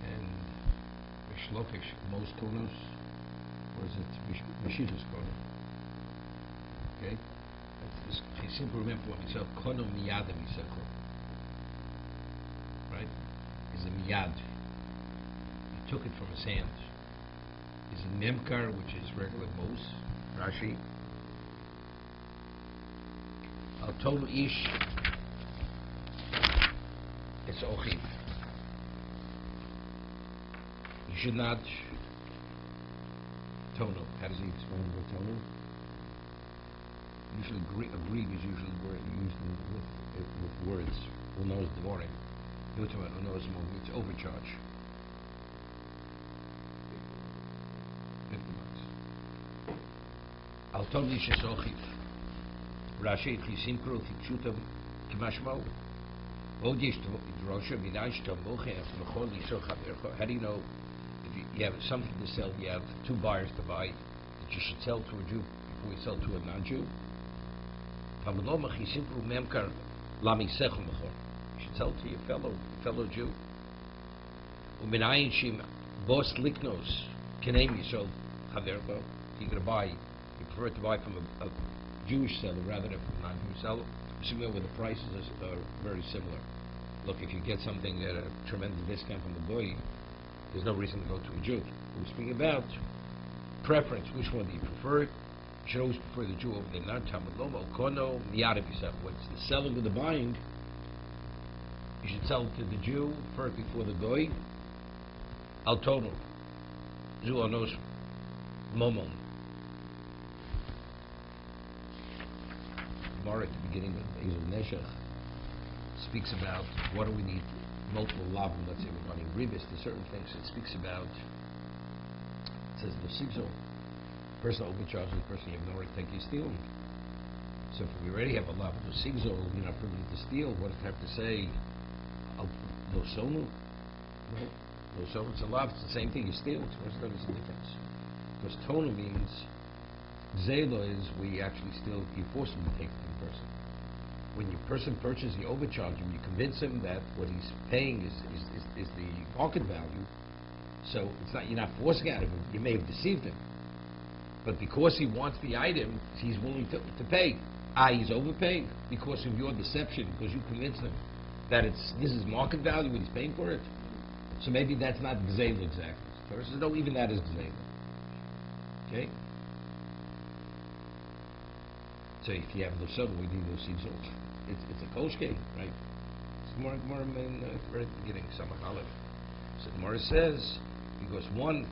and Shlokish, most konos, or is it Mashiach's kono? Okay? That's this simple remember what we say, kono miyad misecho. Right? Is a miyad. He took it from his hand. Is a memkar, which is regular mos, Rashi. Al tolu ish, it's ochiv. You should not tono. How does he explain the tono? Usually agreed is usually with words. Who knows the morning? Who knows the morning? It's overcharge. $50. Al toni shesochiv. Rashi chisimkro tikshutam k'mashmo. Odish drosha minash tomoche aflachol yisor chavercho. How do you know? You have something to sell, you have two buyers to buy, that you should sell to a Jew before you sell to a non-Jew. You should sell to your fellow Jew. You're going to buy, you prefer to buy from a Jewish seller rather than from a non-Jewish seller, assuming where the prices are very similar. Look, if you get something at a tremendous discount from the goy, there's no reason to go to a Jew. We're speaking about preference. Which one do you prefer? You should always prefer the Jew over the non-Tamaloma, Kono, Miyad yourself. What's the selling or the buying? You should sell to the Jew first before the Goy. Al Tono. Jew knows Momon. Gemara at the beginning of Ezel Neshach speaks about what do we need multiple lavim, let's say we're running ribis to certain things. It speaks about, it says the sigzol, person overcharges the person you ignore it, think you steal. So if we already have a lav of sigzol, you're not permitted to steal, what does it have to say? No sonu? No sonu, it's a lav, it's the same thing, you steal, so what's the difference? Because tonu means, zelo is we actually steal, you force him to take it from the person. When your person purchases, you overcharge him, you convince him that what he's paying is the market value, so it's not, you're not forcing out of him, you may have deceived him. But because he wants the item, he's willing to pay. He's overpaying because of your deception, because you convinced him that this is market value when he's paying for it. So maybe that's not gzeila exactly. Torah says, no, even that is gzeila. Okay? So if you have the sub, we need those seeds. It's a koshke, right? It's Gemara in the very beginning, Samach Aleph. So Gemara says, because one,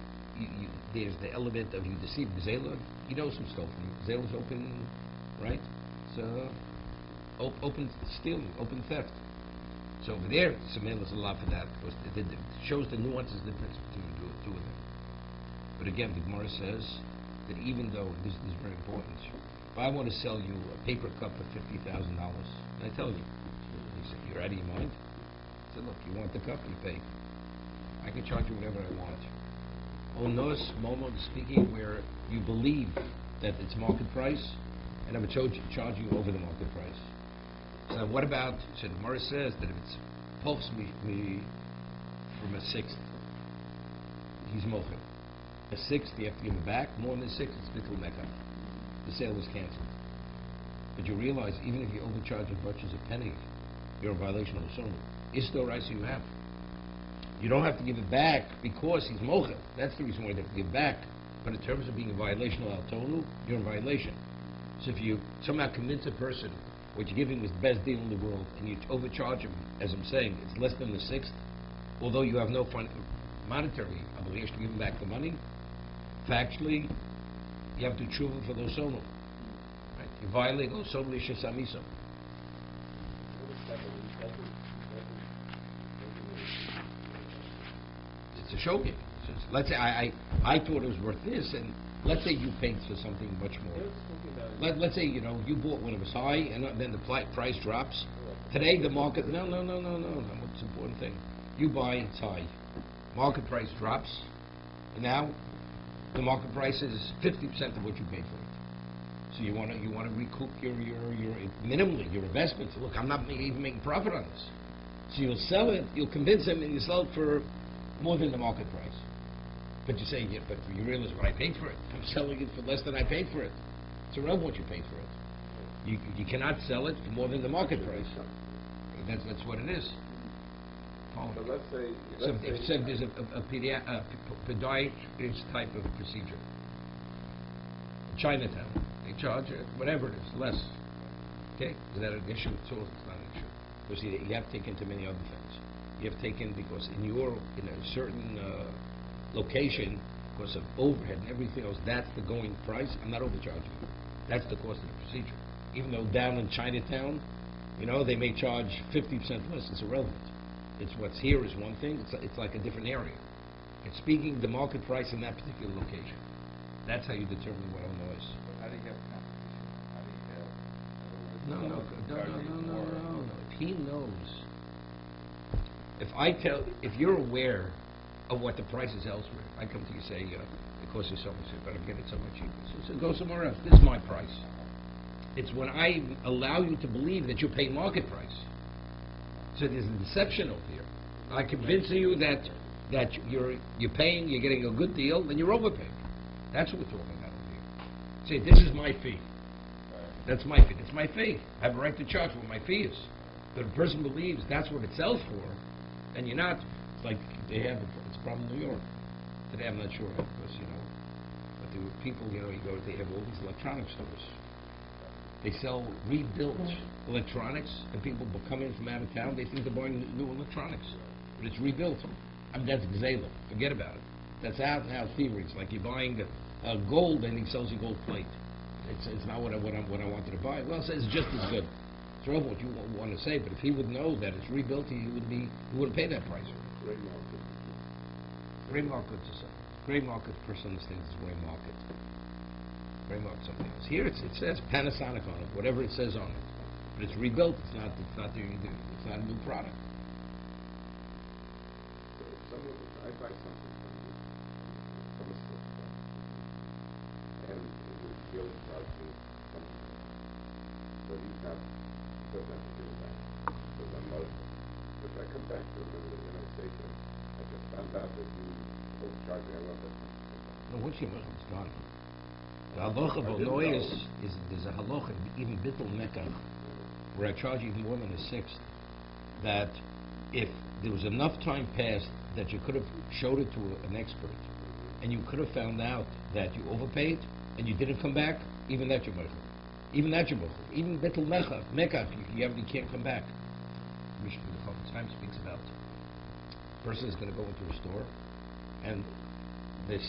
there's the element of you deceive Gzela, you know some stuff. Gzela's open, right? So, open stealing, open theft. So over there, Samela's a lot for that, because it shows the nuances, the difference between the two of them. But again, the Gemara says that even though, this is very important, if I want to sell you a paper cup for $50,000, and I tell you, he said, you're out of your mind? I said, look, you want the cup, you pay. I can charge you whatever I want. Onos, Momo, speaking, where you believe that it's market price, and I'm going to charge you over the market price. So what about, so the Gemara says that if it's pulse me from a sixth, he's mochel. A sixth, you have to give him back. More than a sixth, it's bittul mekah. The sale was canceled. But you realize, even if you overcharge as much as a penny, you're in violation of the sonu. Isto rice you have. You don't have to give it back because he's mochel. That's the reason why you have to give back. But in terms of being a violation of al-tonu, you're in violation. So if you somehow convince a person what you're giving is the best deal in the world, and you overcharge him, as I'm saying, it's less than the sixth, although you have no monetary obligation to give him back the money, factually, you have to tshuva for those sono. Right? You violate those sono l'ishasamiso. It's a shogeg. Let's say I thought it was worth this, and let's say you paid for something much more. Let's say, you bought when it was high, and then the price drops. Today, the market, no, what's the important thing? You buy, it's high. Market price drops, and now the market price is 50% of what you paid for it. So you want to recoup your minimally your investment. So look, I'm not even making profit on this. So you'll sell it, you'll convince him, and you sell it for more than the market price. But you say, yeah, but you realize what I paid for it. I'm selling it for less than I paid for it. It's irrelevant what you paid for it. You cannot sell it for more than the market price. That's what it is. But let's say there's a podiatrist type of procedure. In Chinatown, they charge whatever it is, less. Okay? Is that an issue? It's not an issue. Because you have to take into many other things. You have taken because in a certain location, because of overhead and everything else, that's the going price. I'm not overcharging you. That's the cost of the procedure. Even though down in Chinatown, they may charge 50% less. It's irrelevant. It's what's here is one thing. It's like a different area. It's speaking the market price in that particular location. That's how you determine what Ono is. But how do you have competition? How do you have? No. If he knows, if you're aware of what the price is elsewhere, I come to you and say, it costs you so much, but I'm getting it so much cheaper. So go somewhere else. This is my price. It's when I allow you to believe that you pay market price. So there's a deception over here. I convince you that you're paying, you're getting a good deal, then you're overpaying. That's what we're talking about over here. Say, this is my fee. That's my fee. That's my fee. I have a right to charge what my fee is. But if a person believes that's what it sells for, then you're not. It's like it's a problem in New York. Today I'm not sure because but the people they have all these electronic stores. They sell rebuilt electronics, and people come in from out of town. They think they're buying new electronics, but it's rebuilt. I mean, that's Gzela. Forget about it. That's out now theories. Like you're buying gold, and he sells you gold plate. It's not what I wanted to buy. Well, it's just as good. It's wrong what you want to say, but if he would know that it's rebuilt, he wouldn't pay that price. Gray market is gray market. Person understands is gray market. Gray market something else. Here it says Panasonic on it, whatever it says on it, but it's rebuilt. It's not a new product. I buy something from a store, and the only charge me something. But he's not doesn't have to do that because I'm Muslim. But if I come back to him and I say to him, I just found out that you overcharged me. I want that. No, once you're Muslim, it's gone. The halacha of Illinois is there's a halacha even bittul mekach where I charge even more than a sixth. That if there was enough time passed that you could have showed it to an expert, and you could have found out that you overpaid and you didn't come back, even that you're Muslim. Even that you're Muslim. Even bittul mekach, you can't come back. Mishnah the Chofetz Chaim speaks about a person is going to go into a store, and the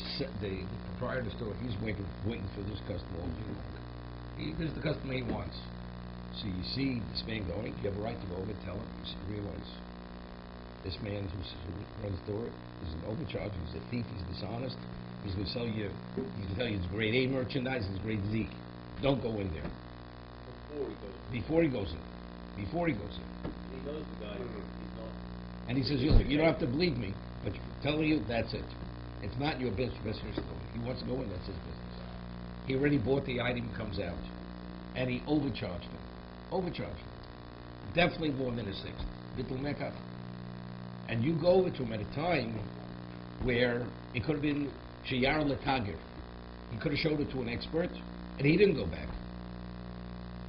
proprietor of the store, he's waiting for this customer all day long. This is the customer he wants. So you see this man going, you have a right to go over and tell him, you realize this man who runs the store is an overcharge, he's a thief, he's dishonest, he's going to tell you it's grade A merchandise, it's grade Z. Don't go in there. Before he goes in. He knows the guy, he's not. And he says, you don't have to believe me, but telling you, that's it. It's not your business. He wants to go in, that's his business. He already bought the item, comes out, and he overcharged him. Definitely more than a sixth. Bittul mekach. And you go over to him at a time where it could have been sheyar letagir. He could have showed it to an expert, and he didn't go back.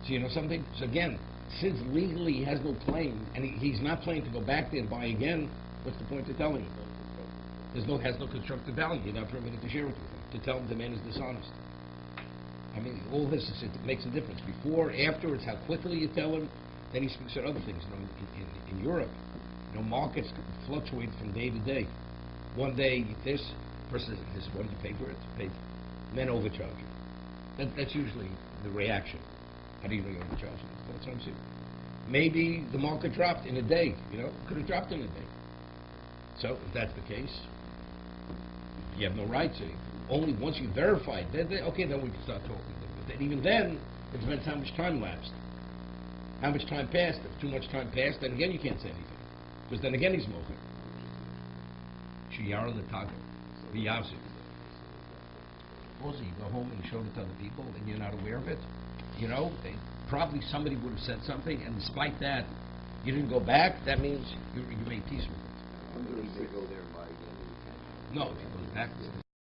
So you know something? So again, since legally he has no claim, and he's not planning to go back there and buy again, what's the point of telling him? Has no constructive value. You're not permitted to share it with him. To tell him the man is dishonest. I mean, all this it makes a difference. Before, after, it's how quickly you tell him. Then he speaks about other things. In Europe, markets fluctuate from day to day. One day this person says, "What did you pay for it?" Paid, and then overcharge you. That's usually the reaction. How do you know you're overcharging? That's what I'm saying. Maybe the market dropped in a day. Could have dropped in a day. So if that's the case, you have no right to. Only once you verify it, then we can start talking. But even then, it depends how much time lapsed. How much time passed. If too much time passed, then again you can't say anything. Because then again he's moching. Shiyar l'tagir. V'yavzik. Also, you go home and you show it to other people and you're not aware of it. Probably somebody would have said something, and despite that, you didn't go back. That means you made peace with it. Under He may go there and buy again. No, if he goes back.